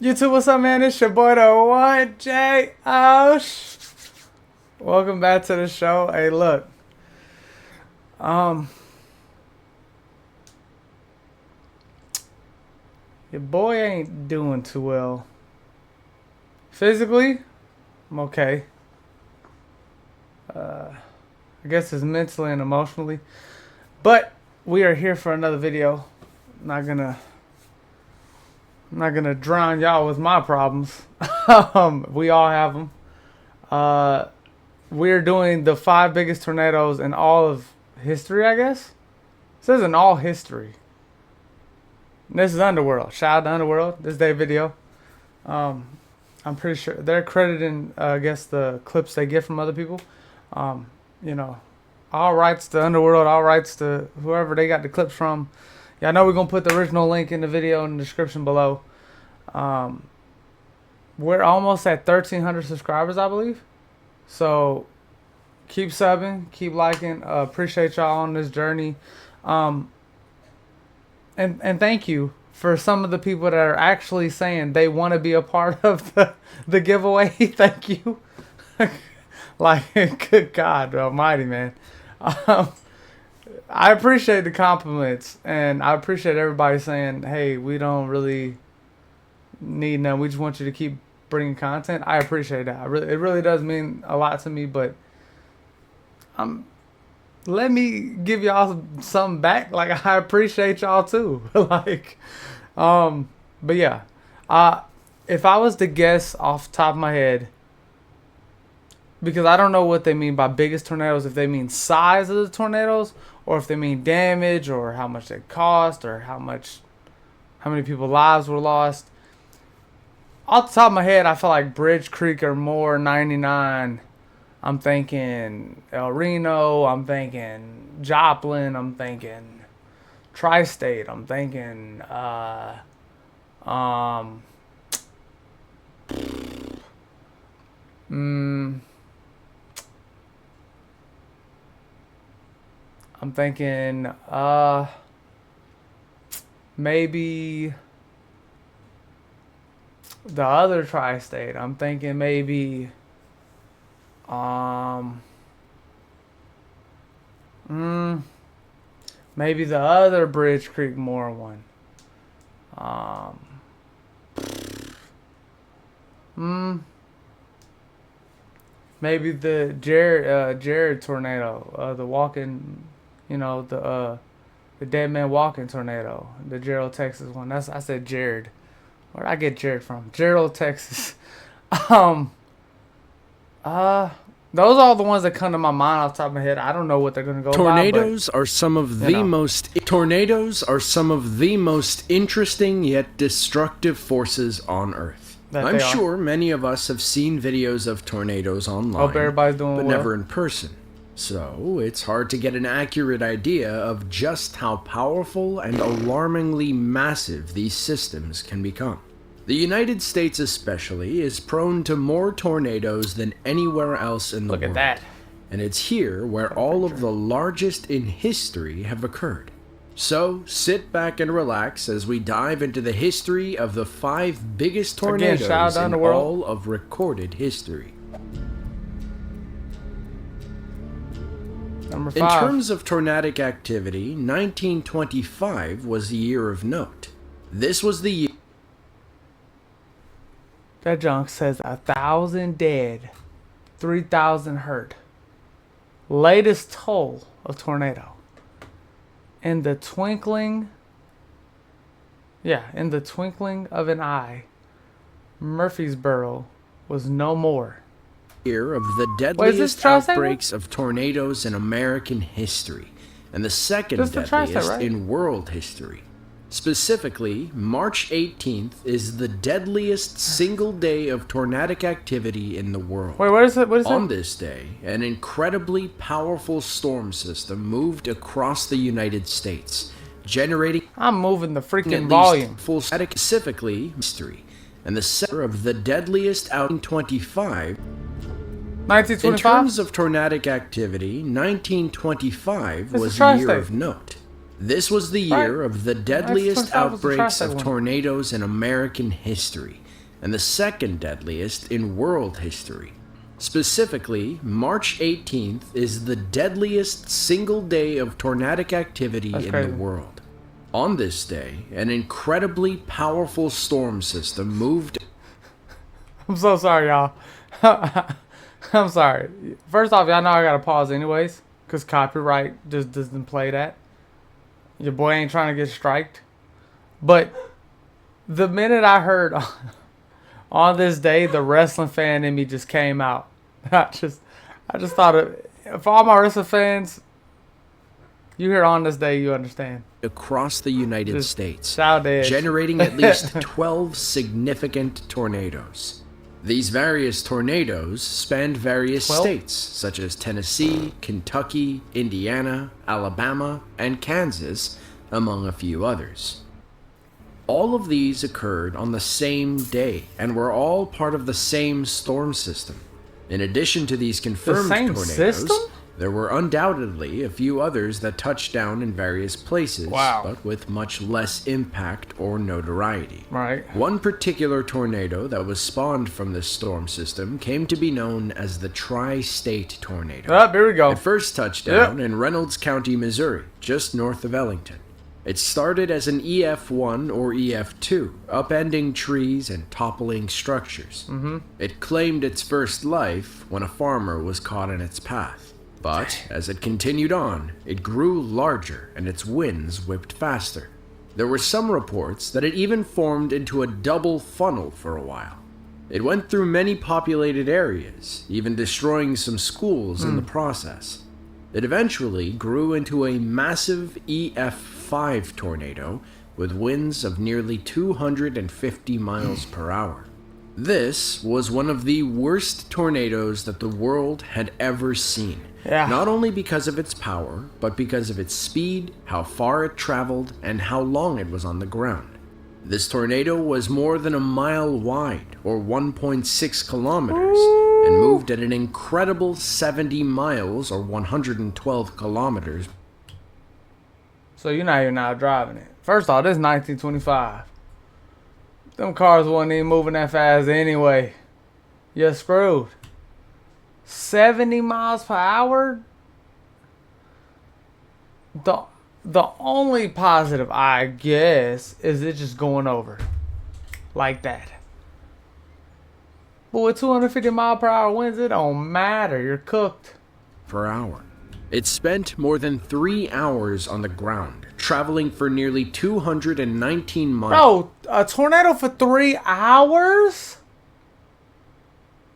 YouTube, what's up, man? It's your boy, the one J. Welcome back to the show. Hey, look, um, your boy ain't doing too well. Physically, I'm okay. I guess it's mentally and emotionally, but we are here for another video. Not gonna, I'm not gonna drown y'all with my problems. We all have them. We're doing the 5 biggest tornadoes in all of history, I guess. It says in all history. And this is Underworld. Shout out to Underworld. This day video. I'm pretty sure they're crediting, I guess, the clips they get from other people. You know, all rights to Underworld, all rights to whoever they got the clips from. Yeah, I know we're going to put the original link in the video in the description below. We're almost at 1,300 subscribers, I believe. So keep subbing, keep liking. Appreciate y'all on this journey. And thank you for some of the people that are actually saying they want to be a part of the giveaway. Thank you. Like, good God Almighty, man. I appreciate the compliments, and I appreciate everybody saying, "Hey, we don't really need none. We just want you to keep bringing content." I appreciate that. It really does mean a lot to me. But let me give y'all something back. Like, I appreciate y'all too. But yeah, if I was to guess off the top of my head, because I don't know what they mean by biggest tornadoes, if they mean size of the tornadoes, or if they mean damage, or how much they cost, or how many people's lives were lost. Off the top of my head, I feel like Bridge Creek or more 99. I'm thinking El Reno. I'm thinking Joplin. I'm thinking Tri-State. I'm thinking I'm thinking maybe the other Tri-State. I'm thinking maybe maybe the other Bridge Creek Moore one. Maybe the Jared tornado, the walking, the dead man walking tornado, the Gerald, Texas one. I said Jared. Where'd I get Jared from? Gerald, Texas. Those are all the ones that come to my mind off the top of my head. I don't know what they're gonna go Tornadoes by, are some of the most interesting yet destructive forces on Earth. I'm sure many of us have seen videos of tornadoes online, hope everybody's doing but well. never in person. So it's hard to get an accurate idea of just how powerful and alarmingly massive these systems can become. The United States especially is prone to more tornadoes than anywhere else in the world. Look at that. And it's here where all of the largest in history have occurred. So sit back and relax as we dive into the history of the 5 biggest tornadoes in all of recorded history. Number 5. In terms of tornadic activity, 1925 was a year of note. This was the year That junk says 1,000 dead, 3,000 hurt. Latest toll of tornado. In the twinkling of an eye, Murfreesboro was no more. Year of the deadliest outbreaks of tornadoes in American history, and the second deadliest in world history. Specifically, March 18th is the deadliest single day of tornadic activity in the world. Wait, what is it? On this day, an incredibly powerful storm system moved across the United States, generating I'm moving the freaking volume. Full static, specifically history, and the center of the deadliest out in 1925. 1925? In terms of tornadic activity, 1925 was a year of note. This was the year of the deadliest outbreaks of tornadoes in American history, and the second deadliest in world history. Specifically, March 18th is the deadliest single day of tornadic activity in the world. On this day, an incredibly powerful storm system moved... I'm so sorry, y'all. I'm sorry. First off, y'all know I gotta pause anyways, because copyright just doesn't play that. Your boy ain't trying to get striked. But the minute I heard on this day, the wrestling fan in me just came out. I just thought, for all my wrestling fans, you hear on this day, you understand. Across the United Just States, childish. generating at least 12 significant tornadoes. These various tornadoes spanned various 12? states, such as Tennessee, Kentucky, Indiana, Alabama, and Kansas, among a few others. All of these occurred on the same day and were all part of the same storm system. In addition to these confirmed tornadoes, system? there were undoubtedly a few others that touched down in various places, but with much less impact or notoriety. Right. One particular tornado that was spawned from this storm system came to be known as the Tri-State Tornado. Here we go. It first touched down in Reynolds County, Missouri, just north of Ellington. It started as an EF1 or EF2, upending trees and toppling structures. It claimed its first life when a farmer was caught in its path. But as it continued on, it grew larger and its winds whipped faster. There were some reports that it even formed into a double funnel for a while. It went through many populated areas, even destroying some schools in the process. It eventually grew into a massive EF5 tornado with winds of nearly 250 miles per hour. This was one of the worst tornadoes that the world had ever seen. Not only because of its power, but because of its speed, how far it traveled, and how long it was on the ground. This tornado was more than a mile wide, or 1.6 kilometers, and moved at an incredible 70 miles, or 112 kilometers. So you're not even out driving it. First off, this is 1925. Them cars wasn't even moving that fast anyway. You're screwed. 70 miles per hour? The only positive, I guess, is it just going over. Like that. But with 250 mile per hour winds, it don't matter. You're cooked. Per hour. It spent more than 3 hours on the ground, traveling for nearly 219 miles. Bro, a tornado for 3 hours?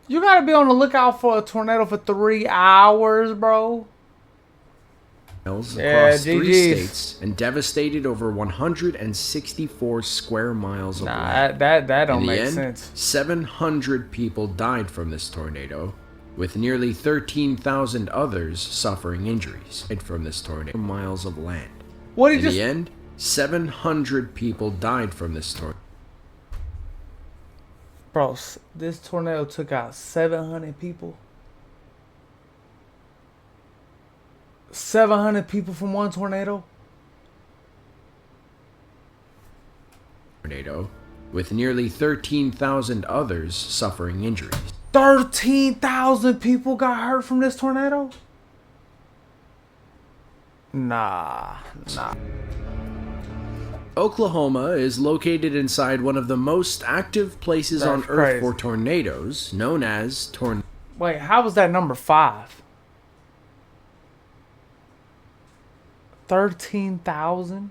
You gotta be on the lookout for a tornado for 3 hours, bro. Across 3 states and devastated over 164 square miles of land. That don't make make end, sense. 700 people died from this tornado, with nearly 13,000 others suffering injuries from this tornado. Miles of land. In the end, 700 people died from this tornado. Bro, this tornado took out 700 people. 700 people from one tornado? With nearly 13,000 others suffering injuries. 13,000 people got hurt from this tornado? Nah. Oklahoma is located inside one of the most active places on Earth for tornadoes, known as Wait, how was that number 5? 13,000?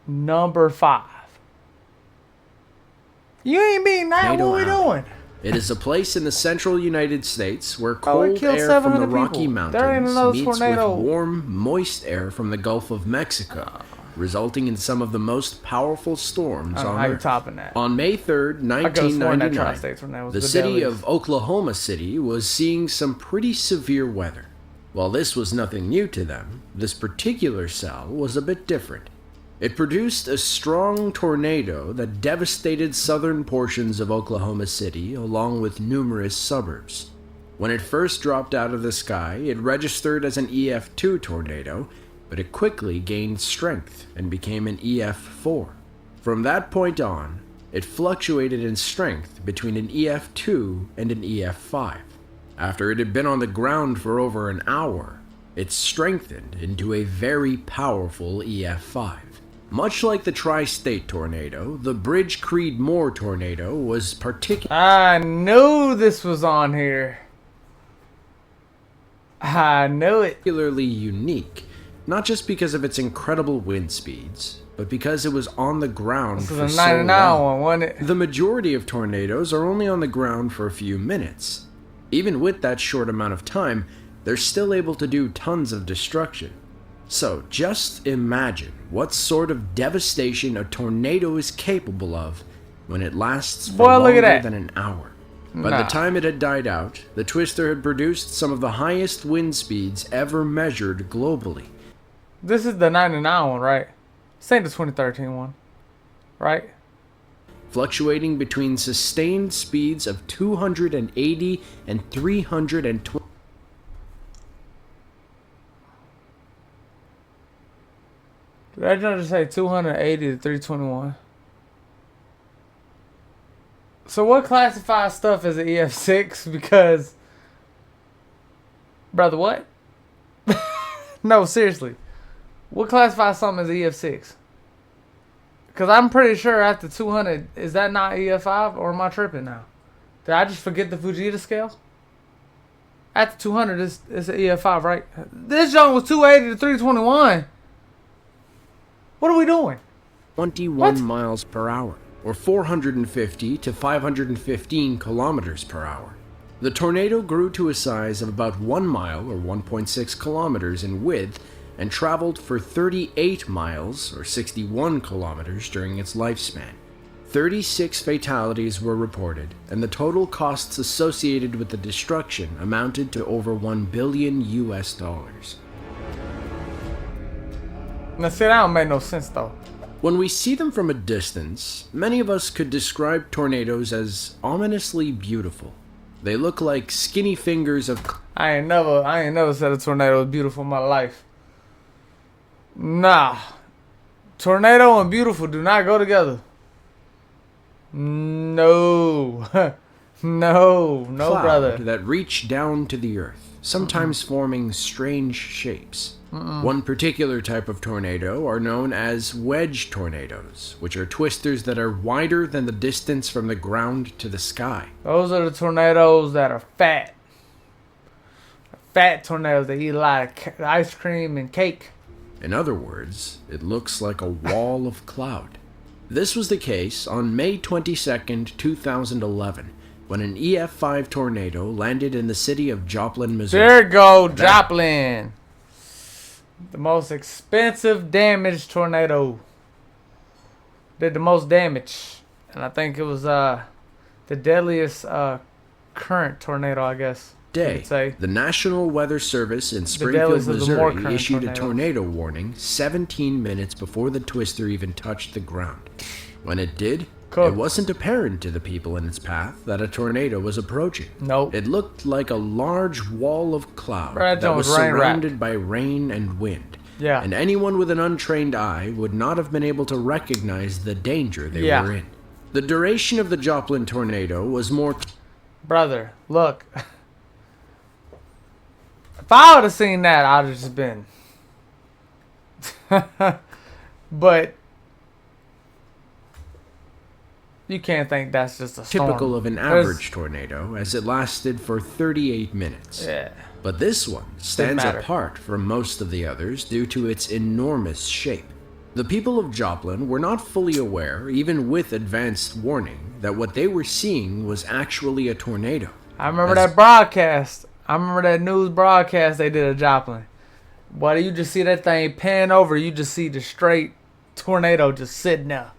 Number 5. You ain't beating that. What we doing? It is a place in the central United States where cold air from the Rocky Mountains meets with warm, moist air from the Gulf of Mexico, resulting in some of the most powerful storms on Earth. On May 3rd, 1999, the city of Oklahoma City was seeing some pretty severe weather. While this was nothing new to them, this particular cell was a bit different. It produced a strong tornado that devastated southern portions of Oklahoma City along with numerous suburbs. When it first dropped out of the sky, it registered as an EF2 tornado, but it quickly gained strength and became an EF4. From that point on, it fluctuated in strength between an EF2 and an EF5. After it had been on the ground for over an hour, it strengthened into a very powerful EF5. Much like the Tri-State tornado, the Bridge Creed-Moore tornado was I knew this was on here. I knew it. Particularly unique, not just because of its incredible wind speeds, but because it was on the ground for so long. One, wasn't it? The majority of tornadoes are only on the ground for a few minutes. Even with that short amount of time, they're still able to do tons of destruction. So just imagine what sort of devastation a tornado is capable of when it lasts for longer than an hour. By the time it had died out, the twister had produced some of the highest wind speeds ever measured globally. This is the 99 one, right? This ain't the 2013 one, right? Fluctuating between sustained speeds of 280 and 320. Did I just say 280 to 321? So what classifies stuff as an EF6? Because, brother, what? No, seriously. What classifies something as EF6? Because I'm pretty sure after 200, is that not EF5? Or am I tripping now? Did I just forget the Fujita scale? After 200, it's an EF5, right? This joint was 280 to 321. What are we doing? 21 miles per hour, or 450 to 515 kilometers per hour. The tornado grew to a size of about 1 mile, or 1.6 kilometers in width, and traveled for 38 miles, or 61 kilometers during its lifespan. 36 fatalities were reported, and the total costs associated with the destruction amounted to over $1 billion US. Now, see, that don't make no sense, though. When we see them from a distance, many of us could describe tornadoes as ominously beautiful. They look like skinny fingers of... I ain't never said a tornado was beautiful in my life. Nah. Tornado and beautiful do not go together. No. No, brother. That reach down to the earth, sometimes forming strange shapes. One particular type of tornado are known as wedge tornadoes, which are twisters that are wider than the distance from the ground to the sky. Those are the tornadoes that are fat. Fat tornadoes that eat a lot of ice cream and cake. In other words, it looks like a wall of cloud. This was the case on May 22nd, 2011, when an EF5 tornado landed in the city of Joplin, Missouri. There you go, Joplin. The most expensive damaged tornado. Did the most damage. And I think it was the deadliest current tornado, I guess. The National Weather Service in Springfield, Missouri issued a tornado warning 17 minutes before the twister even touched the ground. When it did, it wasn't apparent to the people in its path that a tornado was approaching. Nope. It looked like a large wall of cloud that was surrounded by rain and wind. Yeah. And anyone with an untrained eye would not have been able to recognize the danger they were in. The duration of the Joplin tornado was more... Brother, look. If I would have seen that, I'd have just been... But... You can't think that's just a storm. Typical of an average tornado, as it lasted for 38 minutes. Yeah. But this one stands apart from most of the others due to its enormous shape. The people of Joplin were not fully aware, even with advanced warning, that what they were seeing was actually a tornado. I remember that broadcast. I remember that news broadcast they did at Joplin. Boy, you just see that thing pan over, you just see the straight tornado just sitting there.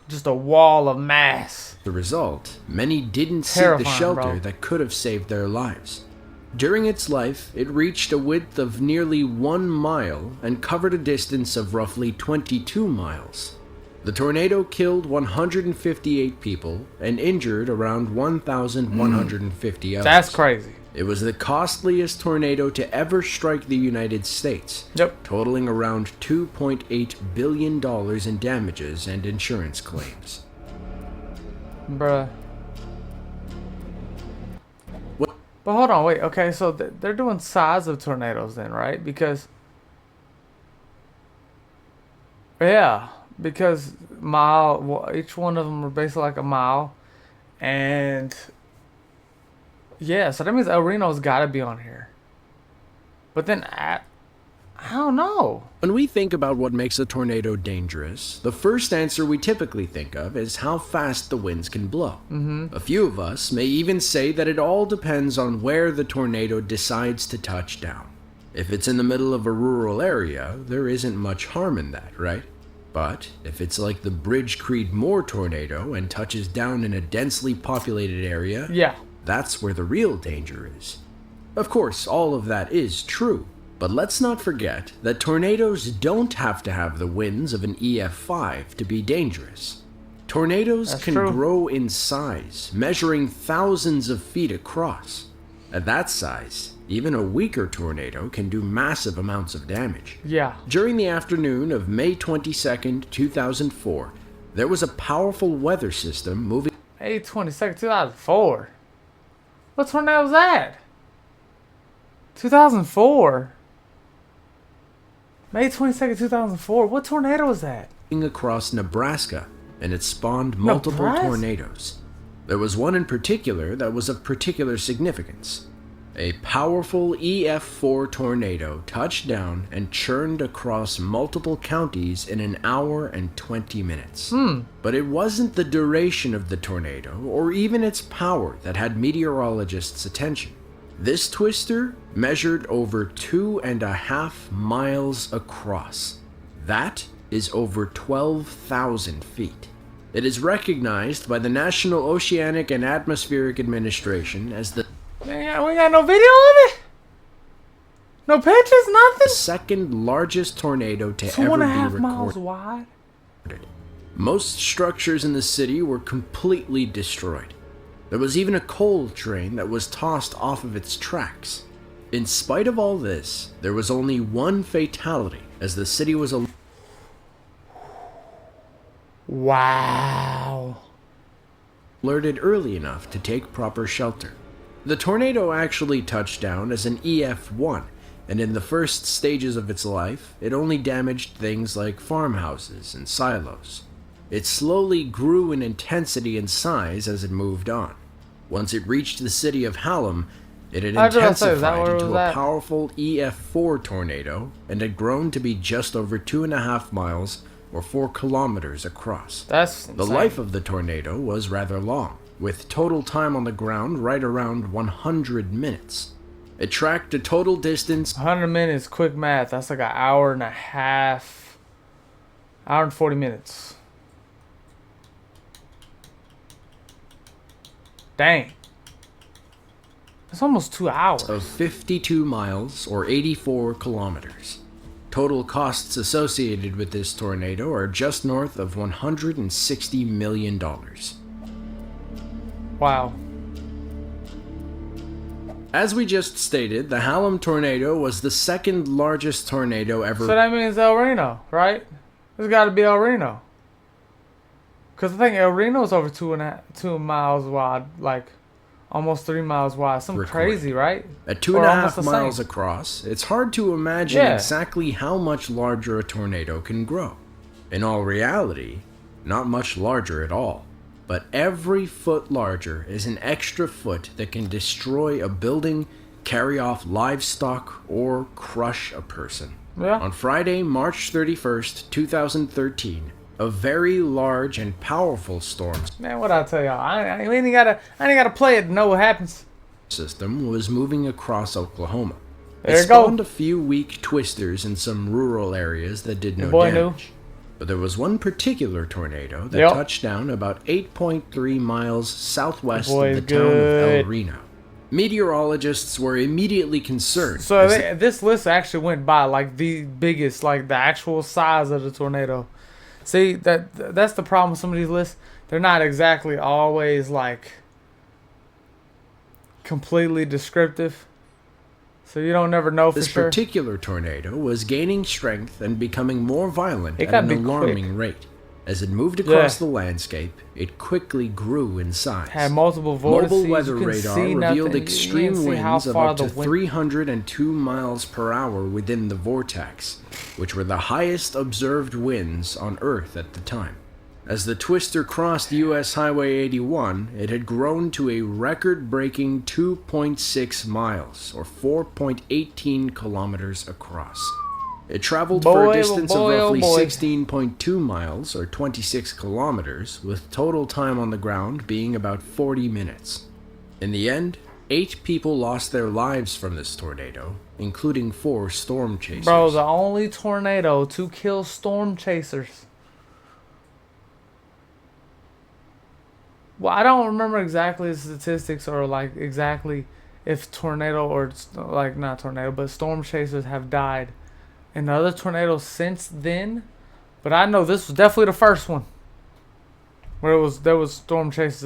Just a wall of mass. The result, many didn't seek the shelter that could have saved their lives. During its life, it reached a width of nearly 1 mile and covered a distance of roughly 22 miles. The tornado killed 158 people and injured around 1,150 others. That's crazy. It was the costliest tornado to ever strike the United States, totaling around $2.8 billion in damages and insurance claims. Bruh. What? But hold on, wait. Okay, so they're doing size of tornadoes then, right? Because... yeah. Because each one of them are basically like a mile. And... yeah, so that means El Reno's got to be on here. But then, I don't know. When we think about what makes a tornado dangerous, the first answer we typically think of is how fast the winds can blow. A few of us may even say that it all depends on where the tornado decides to touch down. If it's in the middle of a rural area, there isn't much harm in that, right? But if it's like the Bridge Creedmoor tornado and touches down in a densely populated area, that's where the real danger is. Of course, all of that is true, but let's not forget that tornadoes don't have to have the winds of an EF5 to be dangerous. Tornadoes can grow in size, measuring thousands of feet across. At that size, even a weaker tornado can do massive amounts of damage. During the afternoon of May 22nd, 2004, there was a powerful weather system moving... May 22nd, 2004? What tornado was that? 2004? May 22nd, 2004? What tornado was that? ...across Nebraska, and it spawned multiple tornadoes. There was one in particular that was of particular significance. A powerful EF4 tornado touched down and churned across multiple counties in an hour and 20 minutes. But it wasn't the duration of the tornado or even its power that had meteorologists' attention. This twister measured over 2.5 miles across. That is over 12,000 feet. It is recognized by the National Oceanic and Atmospheric Administration as the... man, we got no video of it? No pictures, nothing? second largest tornado to ever be recorded. 2.5 miles wide? Most structures in the city were completely destroyed. There was even a coal train that was tossed off of its tracks. In spite of all this, there was only one fatality as the city was alerted early enough to take proper shelter. The tornado actually touched down as an EF1, and in the first stages of its life, it only damaged things like farmhouses and silos. It slowly grew in intensity and size as it moved on. Once it reached the city of Hallam, it had intensified into a powerful EF4 tornado and had grown to be just over 2.5 miles or 4 kilometers across. That's insane. The life of the tornado was rather long, with total time on the ground right around 100 minutes. It tracked a total distance... 100 minutes, quick math, that's like an hour and a half. Hour and 40 minutes. Dang. That's almost 2 hours. Of 52 miles or 84 kilometers. Total costs associated with this tornado are just north of $160 million. Wow. As we just stated, the Hallam tornado was the second largest tornado ever. So that means El Reno, right? It's got to be El Reno. Because I think El Reno is over 2 miles wide, like almost 3 miles wide. Something crazy, right? At 2.5 miles across, it's hard to imagine exactly how much larger a tornado can grow. In all reality, not much larger at all. But every foot larger is an extra foot that can destroy a building, carry off livestock, or crush a person. On Friday, March 31st, 2013, a very large and powerful storm... Man, what I tell y'all? I ain't gotta play it to know what happens. ...system was moving across Oklahoma. There it spawned a few weak twisters in some rural areas that did no damage. But there was one particular tornado that touched down about 8.3 miles southwest of the town of El Reno. Meteorologists were immediately concerned. So this list actually went by like the biggest, like the actual size of the tornado. See, that's the problem with some of these lists. They're not exactly always like completely descriptive. So you don't never know for sure. This particular tornado was gaining strength and becoming more violent at an alarming rate. As it moved across the landscape, it quickly grew in size. Had multiple vortices. Mobile weather radar revealed extreme winds of up to 302 miles per hour within the vortex, which were the highest observed winds on Earth at the time. As the twister crossed U.S. Highway 81, it had grown to a record-breaking 2.6 miles, or 4.18 kilometers across. It traveled for a distance of roughly 16.2 miles, or 26 kilometers, with total time on the ground being about 40 minutes. In the end, 8 people lost their lives from this tornado, including 4 storm chasers. Bro, the only tornado to kill storm chasers. Well, I don't remember exactly the statistics or like exactly if tornado or like not tornado, but storm chasers have died in other tornadoes since then. But I know this was definitely the first one where there was storm chasers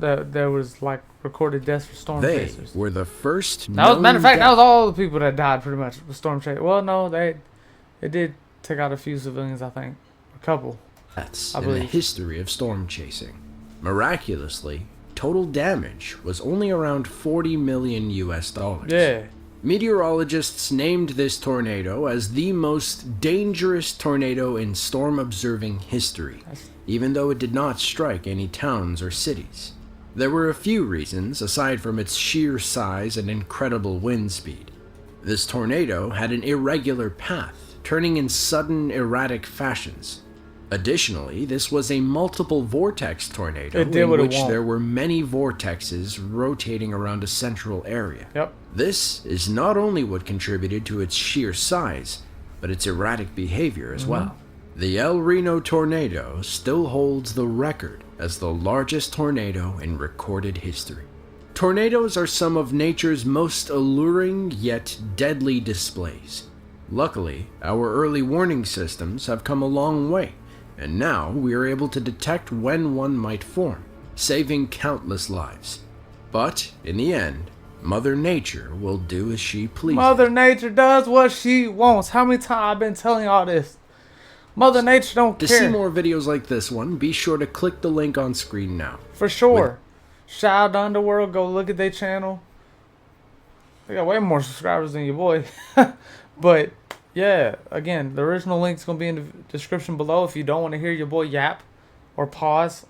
that there was like recorded deaths for storm chasers. They were the first. Matter of fact, that was all the people that died pretty much with storm chasers. Well, no, it did take out a few civilians, I think, a couple. That's in the history of storm chasing. Miraculously, total damage was only around $40 million US. Yeah. Meteorologists named this tornado as the most dangerous tornado in storm observing history, even though it did not strike any towns or cities. There were a few reasons, aside from its sheer size and incredible wind speed. This tornado had an irregular path, turning in sudden, erratic fashions. Additionally, this was a multiple vortex tornado in which there were many vortexes rotating around a central area. Yep. This is not only what contributed to its sheer size, but its erratic behavior as well. The El Reno tornado still holds the record as the largest tornado in recorded history. Tornadoes are some of nature's most alluring yet deadly displays. Luckily, our early warning systems have come a long way, and now we are able to detect when one might form, saving countless lives. But, in the end, Mother Nature will do as she pleases. Mother Nature does what she wants. How many times I've been telling y'all this? Mother Nature don't care. To see more videos like this one, be sure to click the link on screen now. For sure. Shout out to Underworld. Go look at their channel. They got way more subscribers than your boy. But, yeah, again, the original link's going to be in the description below if you don't want to hear your boy yap or pause.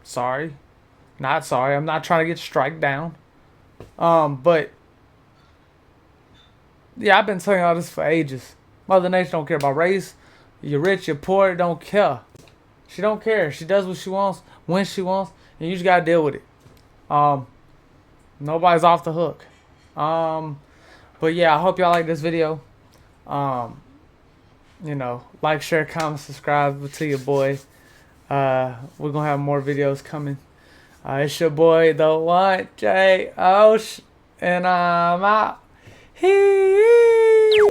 Sorry. Not sorry. I'm not trying to get strike down. But, yeah, I've been telling all this for ages. Mother Nature don't care about race. You're rich, you're poor, don't care. She don't care. She does what she wants, when she wants, and you just gotta deal with it. Nobody's off the hook. But yeah, I hope y'all like this video. You know, like, share, comment, subscribe to your boy. We're gonna have more videos coming. It's your boy, the one J-O, and I'm out. Hee.